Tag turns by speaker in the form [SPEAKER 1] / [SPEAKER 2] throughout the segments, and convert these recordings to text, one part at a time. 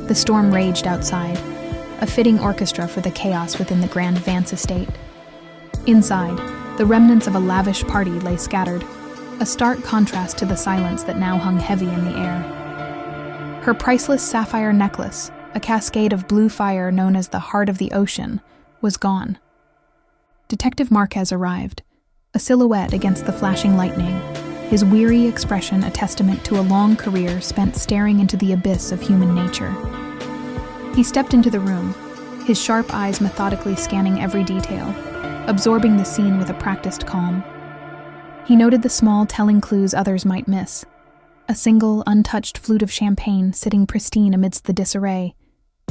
[SPEAKER 1] The storm raged outside, a fitting orchestra for the chaos within the Grand Vance estate. Inside, the remnants of a lavish party lay scattered, a stark contrast to the silence that now hung heavy in the air. Her priceless sapphire necklace, a cascade of blue fire known as the Heart of the Ocean, was gone. Detective Marquez arrived, a silhouette against the flashing lightning, his weary expression a testament to a long career spent staring into the abyss of human nature. He stepped into the room, his sharp eyes methodically scanning every detail, absorbing the scene with a practiced calm. He noted the small telling clues others might miss. A single, untouched flute of champagne sitting pristine amidst the disarray,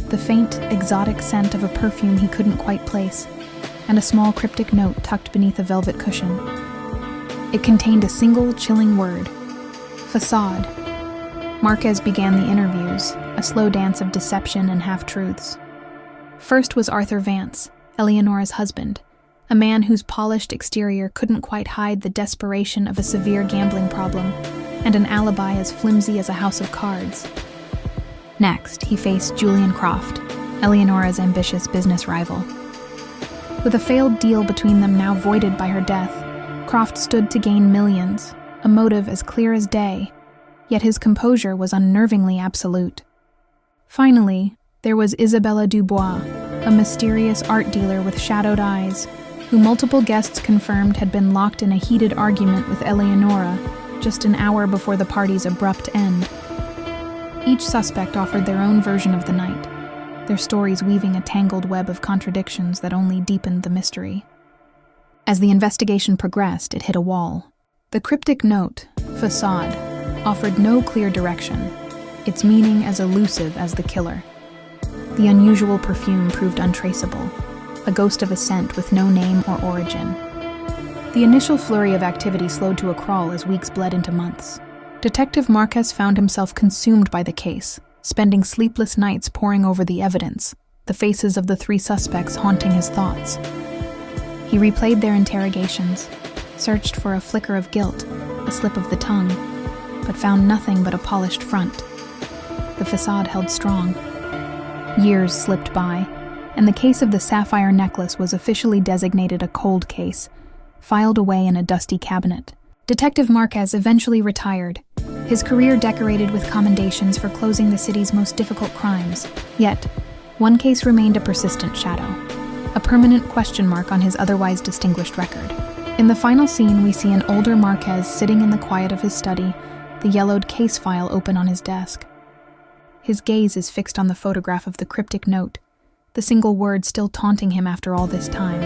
[SPEAKER 1] the faint, exotic scent of a perfume he couldn't quite place, and a small cryptic note tucked beneath a velvet cushion. It contained a single, chilling word: facade. Marquez began the interviews, a slow dance of deception and half-truths. First was Arthur Vance, Eleonora's husband, a man whose polished exterior couldn't quite hide the desperation of a severe gambling problem and an alibi as flimsy as a house of cards. Next, he faced Julian Croft, Eleonora's ambitious business rival. With a failed deal between them now voided by her death, Croft stood to gain millions, a motive as clear as day, yet his composure was unnervingly absolute. Finally, there was Isabella Dubois, a mysterious art dealer with shadowed eyes, who multiple guests confirmed had been locked in a heated argument with Eleonora just an hour before the party's abrupt end. Each suspect offered their own version of the night, their stories weaving a tangled web of contradictions that only deepened the mystery. As the investigation progressed, it hit a wall. The cryptic note, facade, offered no clear direction, its meaning as elusive as the killer. The unusual perfume proved untraceable, a ghost of a scent with no name or origin. The initial flurry of activity slowed to a crawl as weeks bled into months. Detective Marquez found himself consumed by the case, spending sleepless nights poring over the evidence, the faces of the three suspects haunting his thoughts. He replayed their interrogations, searched for a flicker of guilt, a slip of the tongue, but found nothing but a polished front. The facade held strong. Years slipped by, and the case of the sapphire necklace was officially designated a cold case, filed away in a dusty cabinet. Detective Marquez eventually retired, his career decorated with commendations for closing the city's most difficult crimes. Yet, one case remained a persistent shadow, a permanent question mark on his otherwise distinguished record. In the final scene, we see an older Marquez sitting in the quiet of his study, the yellowed case file open on his desk. His gaze is fixed on the photograph of the cryptic note, the single word still taunting him after all this time: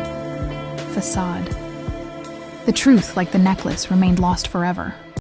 [SPEAKER 1] facade. The truth, like the necklace, remained lost forever.